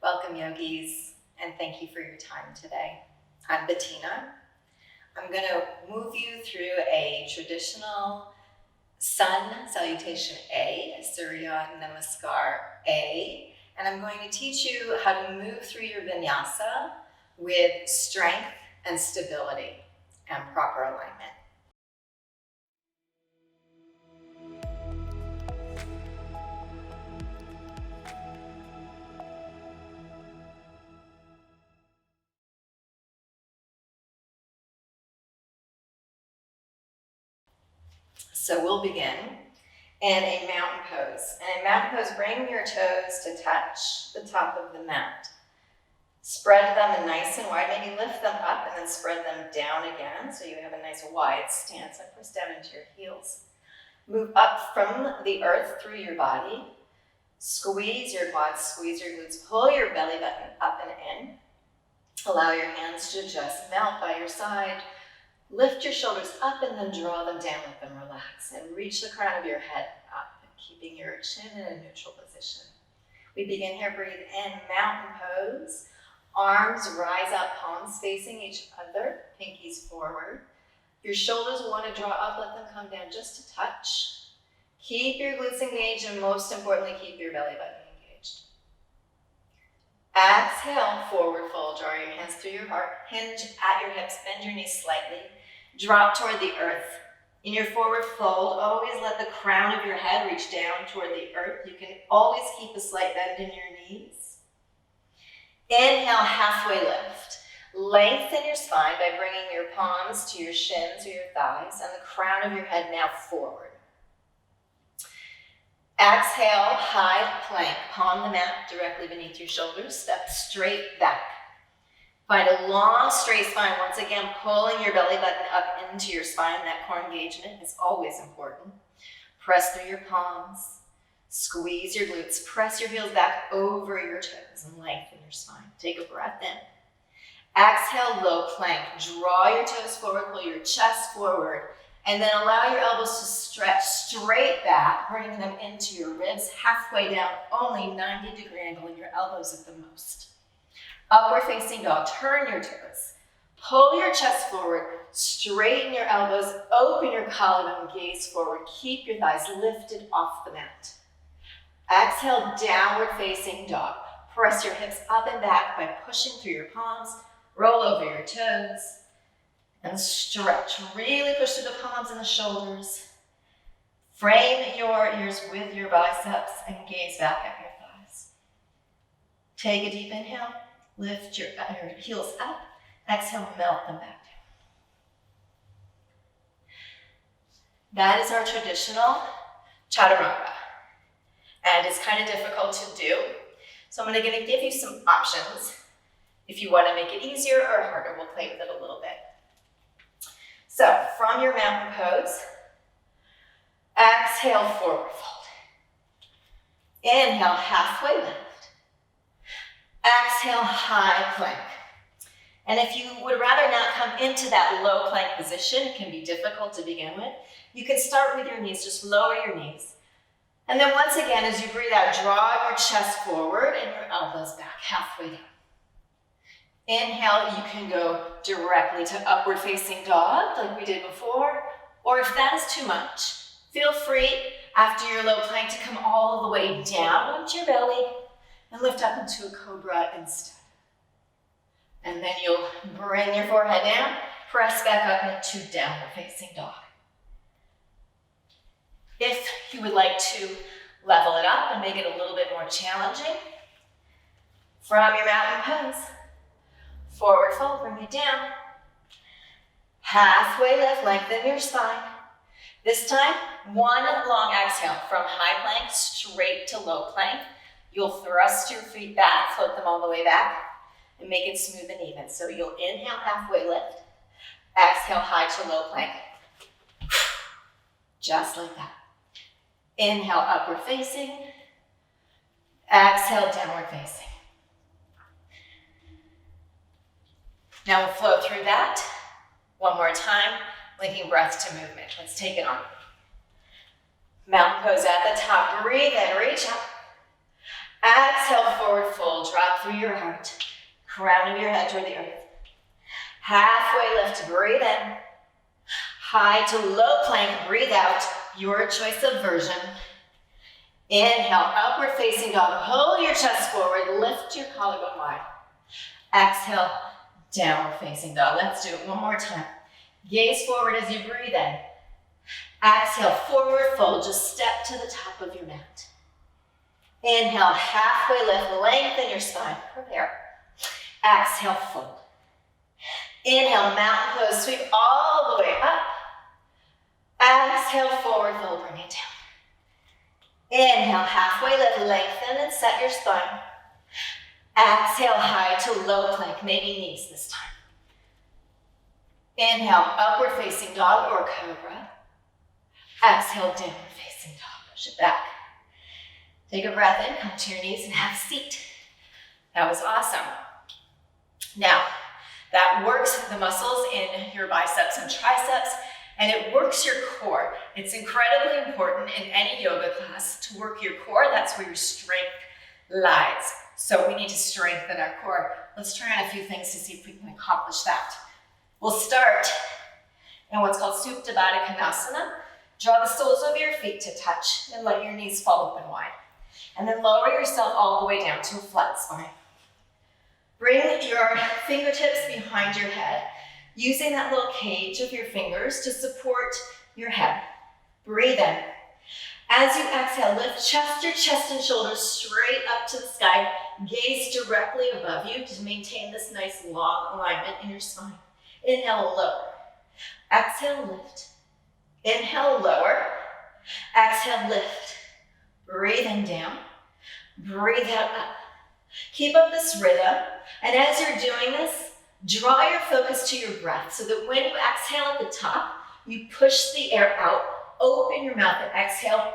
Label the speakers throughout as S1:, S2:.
S1: Welcome, yogis, and thank you for your time today. I'm Bettina. I'm going to move you through a traditional Sun Salutation A, Surya Namaskar A, and I'm going to teach you how to move through your vinyasa with strength and stability and proper alignment. So we'll begin in a mountain pose. And in mountain pose, bring your toes to touch the top of the mat. Spread them nice and wide, maybe lift them up and then spread them down again so you have a nice wide stance and press down into your heels. Move up from the earth through your body. Squeeze your quads, squeeze your glutes, pull your belly button up and in. Allow your hands to just melt by your side. Lift your shoulders up and then draw them down, let them relax, and reach the crown of your head up, keeping your chin in a neutral position. We begin here, breathe in, mountain pose. Arms rise up, palms facing each other, pinkies forward. Your shoulders want to draw up, let them come down just a touch. Keep your glutes engaged, and most importantly, keep your belly button engaged. Exhale, forward fold, draw your hands through your heart, hinge at your hips, bend your knees slightly. Drop toward the earth. In your forward fold, always let the crown of your head reach down toward the earth. You can always keep a slight bend in your knees. Inhale, halfway lift. Lengthen your spine by bringing your palms to your shins or your thighs and the crown of your head now forward. Exhale, high plank. Palm the mat directly beneath your shoulders. Step straight back. Find a long, straight spine. Once again, pulling your belly button up into your spine. That core engagement is always important. Press through your palms. Squeeze your glutes. Press your heels back over your toes and lengthen your spine. Take a breath in. Exhale, low plank. Draw your toes forward, pull your chest forward, and then allow your elbows to stretch straight back, bringing them into your ribs, halfway down, only 90-degree angle in your elbows at the most. Upward facing dog, turn your toes. Pull your chest forward, straighten your elbows, open your collarbone, gaze forward. Keep your thighs lifted off the mat. Exhale, downward facing dog. Press your hips up and back by pushing through your palms, roll over your toes, and stretch. Really push through the palms and the shoulders. Frame your ears with your biceps and gaze back at your thighs. Take a deep inhale. Lift your heels up. Exhale, melt them back down. That is our traditional chaturanga. And it's kind of difficult to do. So I'm going to give you some options. If you want to make it easier or harder, we'll play with it a little bit. So from your mountain pose, exhale, forward fold. Inhale, halfway lift. Exhale, high plank. And if you would rather not come into that low plank position, it can be difficult to begin with, you can start with your knees, just lower your knees. And then once again, as you breathe out, draw your chest forward and your elbows back, halfway down. Inhale, you can go directly to upward facing dog, like we did before, or if that is too much, feel free after your low plank to come all the way down onto your belly, and lift up into a cobra instead. And then you'll bring your forehead down, press back up into downward facing dog. If you would like to level it up and make it a little bit more challenging, from your mountain pose, forward fold, bring it down. Halfway lift, lengthen your spine. This time, one long exhale from high plank straight to low plank. You'll thrust your feet back, float them all the way back, and make it smooth and even. So you'll inhale, halfway lift. Exhale, high to low plank. Just like that. Inhale, upward facing. Exhale, downward facing. Now we'll flow through that. One more time, linking breath to movement. Let's take it on. Mountain pose at the top. Breathe in, reach up. Exhale, forward fold. Full drop through your heart. Crown of your head toward the earth. Halfway lift, breathe in. High to low plank, breathe out. Your choice of version. Inhale, upward facing dog. Pull your chest forward, lift your collarbone wide. Exhale, downward facing dog. Let's do it one more time. Gaze forward as you breathe in. Exhale, forward fold. Just step to the top of your mat. Inhale, halfway lift, lengthen your spine. Prepare. Exhale, fold. Inhale, mountain pose, sweep all the way up. Exhale, forward fold, bring it down. Inhale, halfway lift, lengthen and set your spine. Exhale, high to low plank, maybe knees this time. Inhale, upward facing dog or cobra. Exhale, downward facing dog, push it back. Take a breath in, come to your knees and have a seat. That was awesome. Now, that works the muscles in your biceps and triceps, and it works your core. It's incredibly important in any yoga class to work your core. That's where your strength lies. So we need to strengthen our core. Let's try on a few things to see if we can accomplish that. We'll start in what's called Supta Baddha Konasana. Draw the soles of your feet to touch and let your knees fall open wide. And then lower yourself all the way down to a flat spine. Bring your fingertips behind your head, using that little cage of your fingers to support your head. Breathe in. As you exhale, lift your chest and shoulders straight up to the sky. Gaze directly above you to maintain this nice long alignment in your spine. Inhale, lower. Exhale, lift. Inhale, lower. Exhale, lift. Breathe in down. Breathe out up. Keep up this rhythm. And as you're doing this, draw your focus to your breath so that when you exhale at the top, you push the air out, open your mouth and exhale.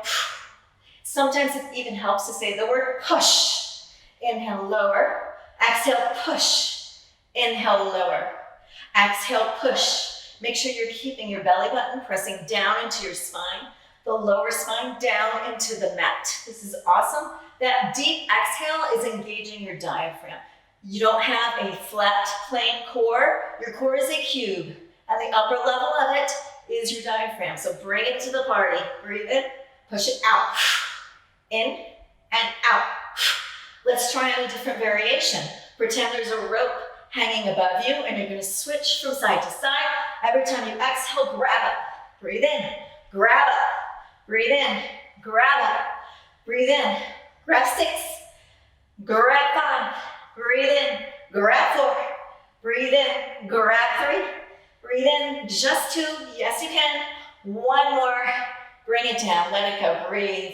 S1: Sometimes it even helps to say the word push. Inhale, lower. Exhale, push. Inhale, lower. Exhale, push. Make sure you're keeping your belly button pressing down into your spine, the lower spine down into the mat. This is awesome. That deep exhale is engaging your diaphragm. You don't have a flat, plain core. Your core is a cube, and the upper level of it is your diaphragm. So bring it to the party. Breathe in, push it out. In and out. Let's try on a different variation. Pretend there's a rope hanging above you, and you're going to switch from side to side. Every time you exhale, grab up. Breathe in, grab up. Breathe in, grab up. Breathe in, grab 6. Grab 5. Breathe in, grab 4. Breathe in, grab 3. Breathe in, just 2. Yes, you can. 1 more. Bring it down, let it go. Breathe.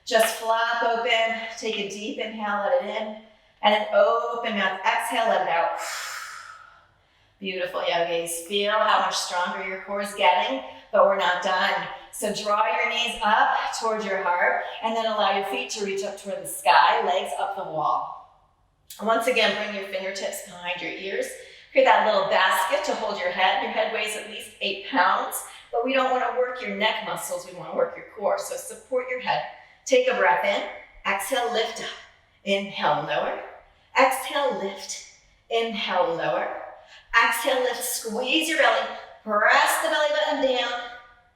S1: Just flap open. Take a deep inhale, let it in. And then open mouth. Exhale, let it out. Beautiful, yogis. Feel how much stronger your core is getting, but we're not done. So draw your knees up towards your heart, and then allow your feet to reach up toward the sky, legs up the wall. Once again, bring your fingertips behind your ears. Create that little basket to hold your head. Your head weighs at least 8 pounds, but we don't want to work your neck muscles. We want to work your core. So support your head. Take a breath in. Exhale, lift up. Inhale, lower. Exhale, lift. Inhale, lower. Exhale, lift. Squeeze your belly. Press the belly button down.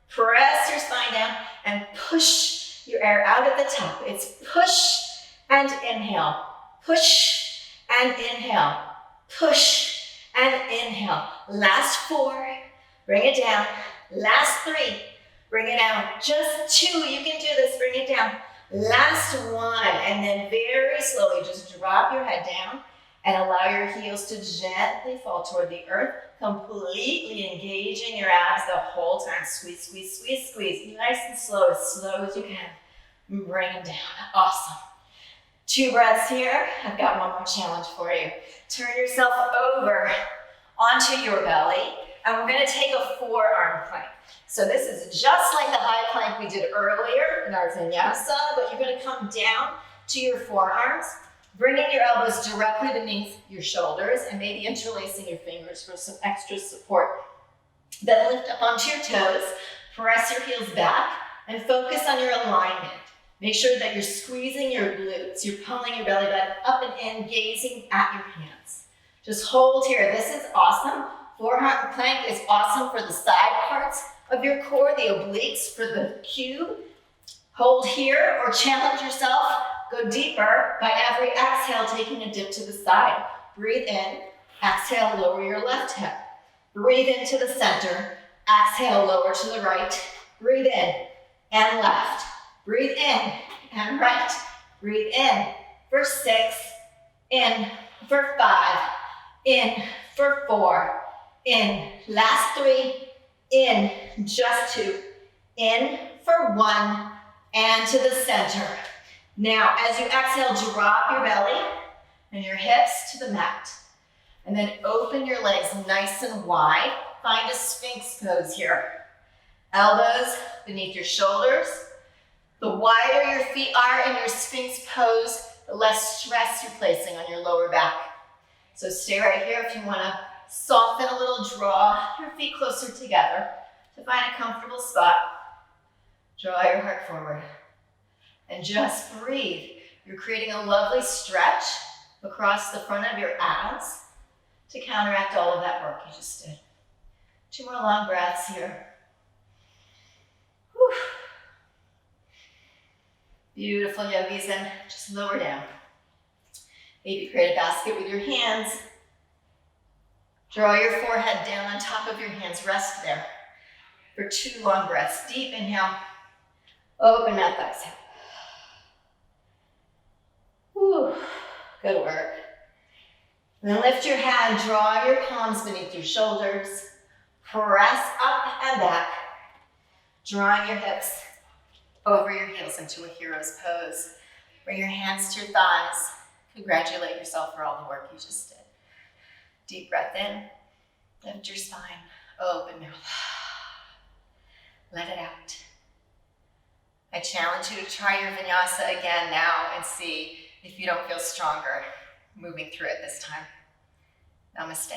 S1: Press your spine down and push your air out at the top. It's push and inhale. Push and inhale. Push and inhale. Last 4. Bring it down. Last 3. Bring it down. Just 2. You can do this. Bring it down. Last 1. And then very slowly just drop your head down and allow your heels to gently fall toward the earth, completely engaging your abs the whole time. Squeeze, squeeze, squeeze, squeeze. Nice and slow as you can. Bring them down. Awesome. 2 breaths here. I've got one more challenge for you. Turn yourself over onto your belly, and we're going to take a forearm plank. So this is just like the high plank we did earlier in our vinyasa, but you're going to come down to your forearms, bringing your elbows directly beneath your shoulders and maybe interlacing your fingers for some extra support. Then lift up onto your toes, press your heels back, and focus on your alignment. Make sure that you're squeezing your glutes. You're pulling your belly button up and in, gazing at your hands. Just hold here. This is awesome. Forearm plank is awesome for the side parts of your core, the obliques for the cube. Hold here or challenge yourself. Go deeper by every exhale, taking a dip to the side. Breathe in. Exhale, lower your left hip. Breathe into the center. Exhale, lower to the right. Breathe in and left. Breathe in and right. Breathe in for 6. In for 5. In for 4. In. Last 3. In. Just 2. In for 1. And to the center. Now, as you exhale, drop your belly and your hips to the mat. And then open your legs nice and wide. Find a Sphinx pose here. Elbows beneath your shoulders. The wider your feet are in your Sphinx pose, the less stress you're placing on your lower back. So stay right here if you want to soften a little, draw your feet closer together to find a comfortable spot. Draw your heart forward and just breathe. You're creating a lovely stretch across the front of your abs to counteract all of that work you just did. 2 more long breaths here. Whew. Beautiful, yogis, and just lower down. Maybe create a basket with your hands. Draw your forehead down on top of your hands. Rest there for 2 long breaths. Deep inhale. Open mouth, exhale. Whew. Good work. And then lift your head. Draw your palms beneath your shoulders. Press up and back. Drawing your hips over your heels into a hero's pose. Bring your hands to your thighs. Congratulate yourself for all the work you just did. Deep breath in. Lift your spine. Open mouth. Let it out. I challenge you to try your vinyasa again now and see if you don't feel stronger moving through it this time. Namaste.